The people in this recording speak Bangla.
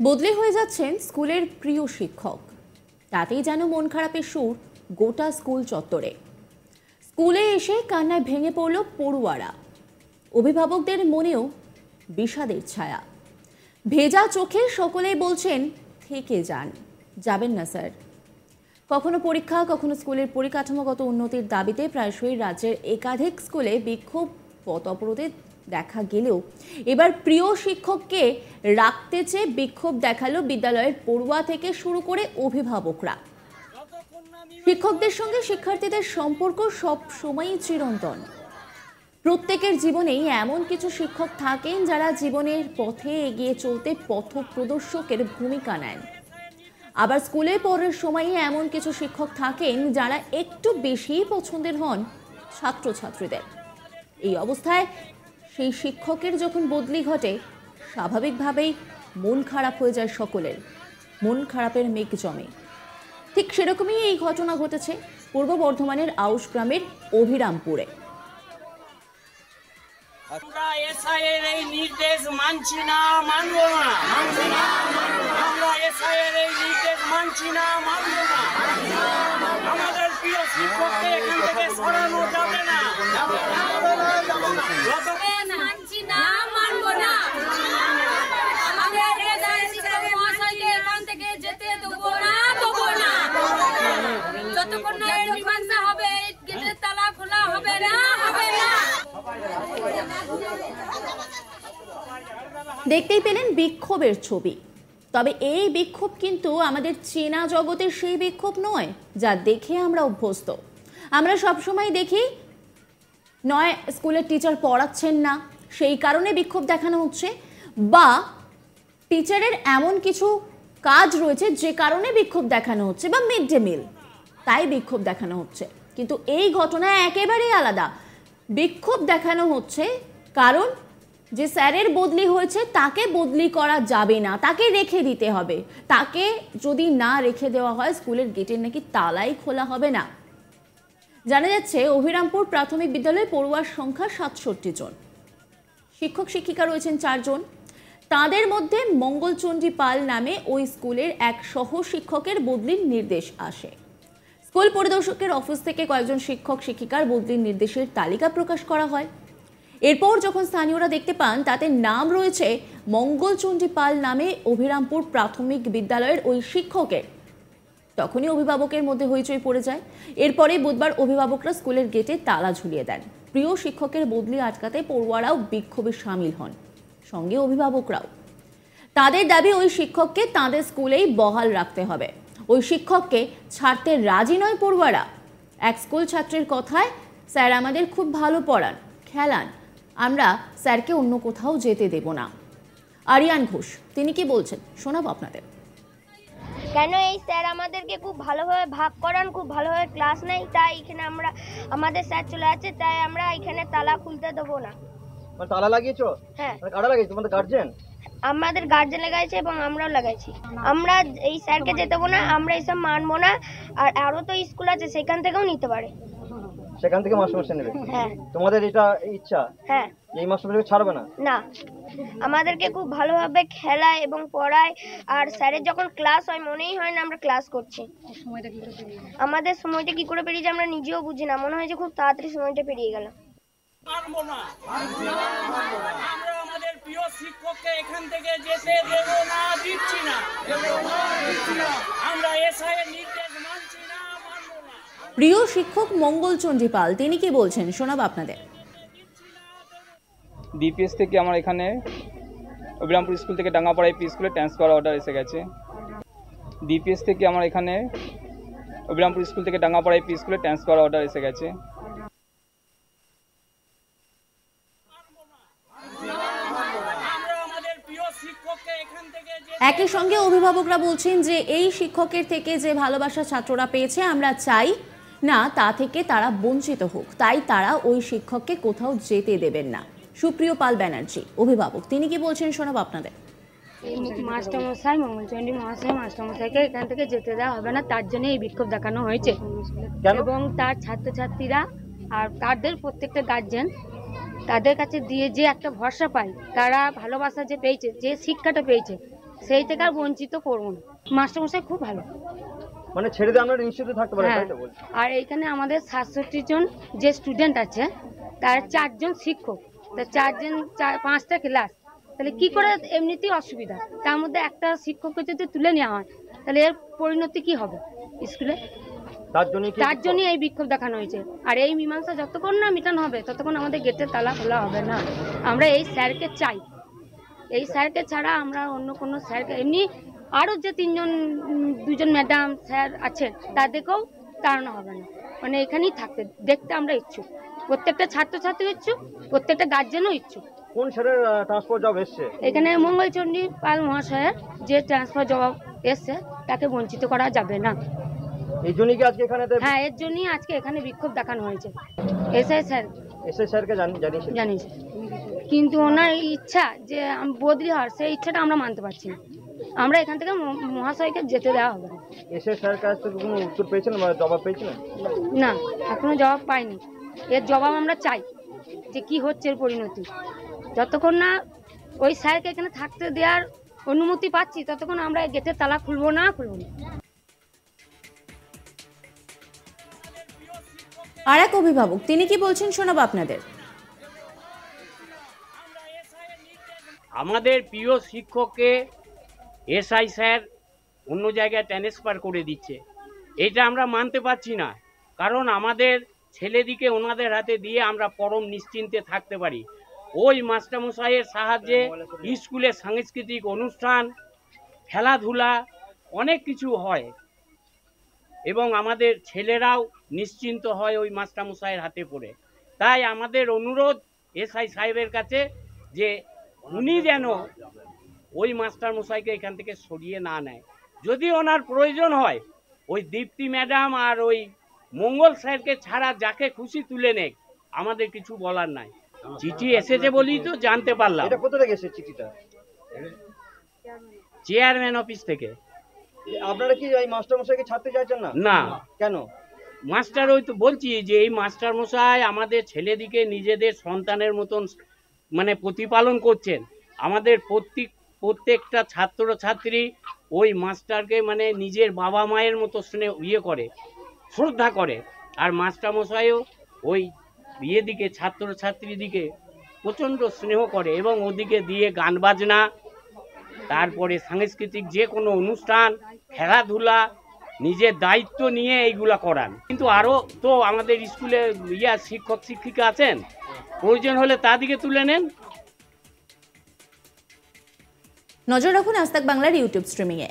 বদলি হয়ে যাচ্ছেন স্কুলের প্রিয় শিক্ষক, তাতেই যেন মন খারাপের সুর গোটা স্কুল চত্বরে। স্কুলে এসে কান্নায় ভেঙে পড়ল পড়ুয়ারা, অভিভাবকদের মনেও বিষাদের ছায়া। ভেজা চোখে সকলেই বলছেন থেকে যান, যাবেন না স্যার। কখনো পরীক্ষা, কখনো স্কুলের পরিকাঠামোগত উন্নতির দাবিতে প্রায়শই রাজ্যের একাধিক স্কুলে বিক্ষোভ পথ অবরোধে দেখা গেলেও এবার প্রিয় শিক্ষককে রাখতে চেয়ে বিক্ষোভ দেখালো বিদ্যালয়ের পড়ুয়া থেকে শুরু করে অভিভাবকরা। শিক্ষকদের সঙ্গে শিক্ষার্থীদের সম্পর্ক সব সময়ই চিরন্তন। প্রত্যেকের জীবনেই এমন কিছু শিক্ষক থাকেন যারা জীবনের পথে এগিয়ে চলতে পথপ্রদর্শকের ভূমিকা নেন। আবার স্কুলে পড়ার সময়ে এমন কিছু শিক্ষক থাকেন যারা একটু বেশি পছন্দের হন ছাত্রছাত্রীদের। এই অবস্থায় সেই শিক্ষকের যখন বদলি ঘটে, স্বাভাবিকভাবেই মন খারাপ হয়ে যায় সকলের, মন খারাপের মেঘ জমে। ঠিক সেরকমই এই ঘটনা ঘটেছে পূর্ব বর্ধমানের আউশ গ্রামের অভিরামপুরে। আমরা এসআইয়ের এই নির্দেশ মানছি না, মানব না। আমরা এসআইয়ের এই নির্দেশ মানছি না, মানব না। আমাদের প্রিয় শিক্ষককে এখান থেকে সরানো যাবে না। মানছি না, মানব না। আমাদের এসআই শিক্ষক মহাশয়কে এখান থেকে যেতে দেবো না, দেবো না। যতক্ষণ না এর মীমাংসা হবে, গেটের তালা খোলা হবে না, হবে না। দেখতেই পেলেন বিক্ষোভের ছবি। তবে এই বিক্ষোভ কিন্তু আমাদের চেনা জগতের সেই বিক্ষোভ নয় যা দেখে আমরা অভ্যস্ত। আমরা সবসময় দেখি নয় স্কুলের টিচার পড়াচ্ছেন না, সেই কারণে বিক্ষোভ দেখানো হচ্ছে, বা টিচারের এমন কিছু কাজ রয়েছে যে কারণে বিক্ষোভ দেখানো হচ্ছে, বা মিড ডে মিল, তাই বিক্ষোভ দেখানো হচ্ছে। কিন্তু এই ঘটনা একেবারেই আলাদা। বিক্ষোভ দেখানো হচ্ছে কারণ যে স্যারের বদলি হয়েছে তাকে বদলি করা যাবে না, তাকে রেখে দিতে হবে। তাকে যদি না রেখে দেওয়া হয়, স্কুলের গেটের নাকি তালাই খোলা হবে না। জানা যাচ্ছে অভিরামপুর প্রাথমিক বিদ্যালয়ে পড়ুয়ার সংখ্যা ৬৭ জন, শিক্ষক শিক্ষিকা রয়েছেন ৪ জন। তাদের মধ্যে মঙ্গলচণ্ডী পাল নামে ওই স্কুলের এক সহ শিক্ষকের বদলির নির্দেশ আসে। স্কুল পরিদর্শকের অফিস থেকে কয়েকজন শিক্ষক শিক্ষিকার বদলির নির্দেশের তালিকা প্রকাশ করা হয়। এরপর যখন স্থানীয়রা দেখতে পান তাতে নাম রয়েছে মঙ্গলচণ্ডী পাল নামে অভিরামপুর প্রাথমিক বিদ্যালয়ের ওই শিক্ষকের, তখনই অভিভাবকের মধ্যে হইচই পড়ে যায়। এরপরে বুধবার অভিভাবকরা স্কুলের গেটে তালা ঝুলিয়ে দেন। প্রিয় শিক্ষকের বদলি আটকাতে পড়ুয়ারাও বিক্ষোভে সামিল হন, সঙ্গে অভিভাবকরাও। তাদের দাবি ওই শিক্ষককে তাদের স্কুলেই বহাল রাখতে হবে। ওই শিক্ষককে ছাড়তে রাজি নয় পড়ুয়ারা। এক স্কুল ছাত্রের কথায়, স্যার আমাদের খুব ভালো পড়ান, খেলান, আমরা স্যারকে অন্য কোথাও যেতে দেব না। আরিয়ান ঘোষ তিনি কি বলছেন শোনাবো আপনাদের। কেন এই স্যার আমাদেরকে খুব ভালোভাবে ভাগ করান, খুব ভালোভাবে ক্লাস নেই, তাই এখানে আমরা আমাদের স্যার চলে যাচ্ছে, তাই আমরা এখানে তালা খুলতে দেবো না। তালা লাগিয়েছো? হ্যাঁ। কারা লাগিয়েছে? তোমাদের গার্জিয়ান? আমাদের গার্জেন লাগাইছে এবং আমরাও লাগাইছি। আমরা এই স্যারকে যেতে দেবো না, আমরা এইসব মানবো না। আর আরো তো স্কুল আছে, সেখান থেকেও নিতে পারে। সেখান থেকে মাস্টারমশাই নেবে? হ্যাঁ। তোমাদের এটা ইচ্ছা? হ্যাঁ। এই মাস্টারমশাইকে ছাড়বে না? না, আমাদেরকে খুব ভালোভাবে খেলায় এবং পড়ায়। আর স্যারের যখন ক্লাস হয় মনেই হয় না আমরা ক্লাস করছি। আমাদের সময়টা কি করে পেরিয়ে যায় আমরা নিজেও বুঝি না, মনে হয় যে খুব তাড়াতাড়ি সময়টা পেরিয়ে গেল। আমরা আমাদের প্রিয় শিক্ষককে এখান থেকে যেতে দেব না, দিচ্ছি না। আমরা এসআইয়ের নির্দেশ মানছি না, মানব না। প্রিয় শিক্ষক মঙ্গলচণ্ডী পাল তিনি কি বলছেন শোনাবো আপনাদের। ডিপিএস থেকে আমার এখানে অভিরামপুর স্কুল থেকে ডাঙ্গাপাড়া এপি স্কুলে ট্রান্সফার অর্ডার এসে গেছে। ডিপিএস থেকে আমার এখানে অভিরামপুর স্কুল থেকে ডাঙ্গাপাড়া এপি স্কুলে ট্রান্সফার অর্ডার এসে গেছে। একই সঙ্গে অভিভাবকরা বলছেন যে এই শিক্ষকের থেকে যে ভালোবাসা ছাত্ররা পেয়েছে আমরা চাই না তা থেকে তারা বঞ্চিত হোক, তাই তারা ওই শিক্ষককে কোথাও যেতে দেবেন না। সুপ্রিয় পাল ব্যানার্জি অভিভাবক তিনি কি বলছেন শোনাবো আপনাদের। মাস্টারমশাই মঙ্গলচণ্ডী মহাশয় মাস্টারমশাইকে এখান থেকে যেতে দেওয়া হবে না, তার জন্য এই বিক্ষোভ দেখানো হয়েছে। এবং তার ছাত্রছাত্রীরা আর তাদের প্রত্যেকটা গার্জেন তাদের কাছে দিয়ে যে একটা ভরসা পায়, তারা ভালোবাসা যে পেয়েছে, যে শিক্ষাটা পেয়েছে, সেই থেকে আর বঞ্চিত করবো না। মাস্টারমশাই খুব ভালো, মানে ছেড়ে দিয়ে আমরা নিশ্চিত থাকতে পারি, হ্যাঁ। তাই তো বলছি। আর এইখানে আমাদের 67 জন যে স্টুডেন্ট আছে তার 4 জন শিক্ষক, তা 4 জন 5টা ক্লাস, তাহলে কি করে এমনিতেই অসুবিধা, তার মধ্যে একটা শিক্ষককে যদি তুলে নেওয়া হয় তাহলে এর পরিণতি কি হবে স্কুলে? তার জন্যই এই বিক্ষোভ দেখানো হয়েছে। আর এই মীমাংসা যতক্ষণ না মিটানো হবে ততক্ষণ আমাদের গেটের তালা খোলা হবে না। আমরা এই স্যারকে চাই, এই স্যারকে ছাড়া আমরা অন্য কোনো স্যারকে, এমনি আরও যে 2জন ম্যাডাম স্যার আছে তাদেরকেও তাড়ানো হবে না, মানে এখানেই থাকতে দেখতে আমরা ইচ্ছুক, প্রত্যেকটা ছাত্রছাত্রী ইচ্ছুক, প্রত্যেকটা গার্জেনও ইচ্ছুক। কোন স্যারের ট্রান্সফার জব এসছে? এখানে মঙ্গলচণ্ডী পাল মহাশয়ের যে ট্রান্সফার জব এসছে তাকে বঞ্চিত করা যাবে না। এই জন্যই কি আজকে এখানে? হ্যাঁ, এর জন্যই আজকে এখানে বিক্ষোভ দেখানো হয়েছে। এসআই স্যারকে জানিয়েছে, কিন্তু ওনার ইচ্ছা যে বদলি হওয়ার, সেই ইচ্ছাটা আমরা মানতে পারছি না। আমরা এখান থেকে মহাশয়কে যেতে দেওয়া হবে না। এসআই স্যারের কাছ থেকে কোনো উত্তর পেয়েছেন বা জবাব পেয়েছেন? না, এখনো জবাব পাইনি। এর জবাব আমরা চাই যে কি হচ্ছে এর পরিণতি। যতক্ষণ না ওই স্যারকে এখানে থাকতে দেওয়ার অনুমতি পাচ্ছি ততক্ষণ আমরা গেটের তালা খুলবো না। আর এক অভিভাবক, তিনি কি বলছেন শোনাবো আপনাদের। আমাদের প্রিয় শিক্ষককে এসআই স্যার অন্য জায়গায় ট্রান্সফার করে দিচ্ছে, এটা আমরা মানতে পারছি না। কারণ আমাদের ছেলেদিকে ওনাদের হাতে দিয়ে আমরা পরম নিশ্চিন্তে থাকতে পারি। ওই মাস্টারমশাইয়ের সাহায্যে স্কুলে সাংস্কৃতিক অনুষ্ঠান, খেলাধুলা অনেক কিছু হয় এবং আমাদের ছেলেরাও নিশ্চিন্ত হয় ওই মাস্টারমশাইয়ের হাতে পড়ে। তাই আমাদের অনুরোধ এসআই সাহেবের কাছে যে উনি যেন ওই মাস্টারমশাইকে এখান থেকে সরিয়ে না নেয়। যদি ওনার প্রয়োজন হয় ওই দীপ্তি ম্যাডাম আর ওই মঙ্গল স্যারকে ছাড়া যাকে খুশি তুলে নেক, আমাদের কিছু বলার নাই। চিঠি এসেছে বলেই তো জানতে পারলাম। এটা কোথা থেকে এসেছে চিঠিটা? চেয়ারম্যান অফিস থেকে। আপনারা কি এই মাস্টারমশাইকে ছাড়তে চাইছেন না? না। কেন? মাস্টার, ওই তো বলছি যে এই মাস্টারমশাই আমাদের ছেলেদিকে নিজেদের সন্তানের মতন মানে প্রতিপালন করছেন। আমাদের প্রত্যেকটা ছাত্রছাত্রী ওই মাস্টারকে মানে নিজের বাবা মায়ের মতো করে, শ্রদ্ধা করে। আর মাস্টারমশাইও ওই দিকে ছাত্রছাত্রী দিকে প্রচণ্ড স্নেহ করে এবং ওদিকে দিয়ে গান বাজনা, তারপরে সাংস্কৃতিক যে কোনো অনুষ্ঠান, খেলাধুলা নিজের দায়িত্ব নিয়ে এইগুলা করান। কিন্তু আরও তো আমাদের স্কুলে শিক্ষক শিক্ষিকা আছেন, প্রয়োজন হলে তাদিকে তুলে নেন। নজর রাখুন আজ তাক বাংলার ইউটিউব স্ট্রিমিংয়ে।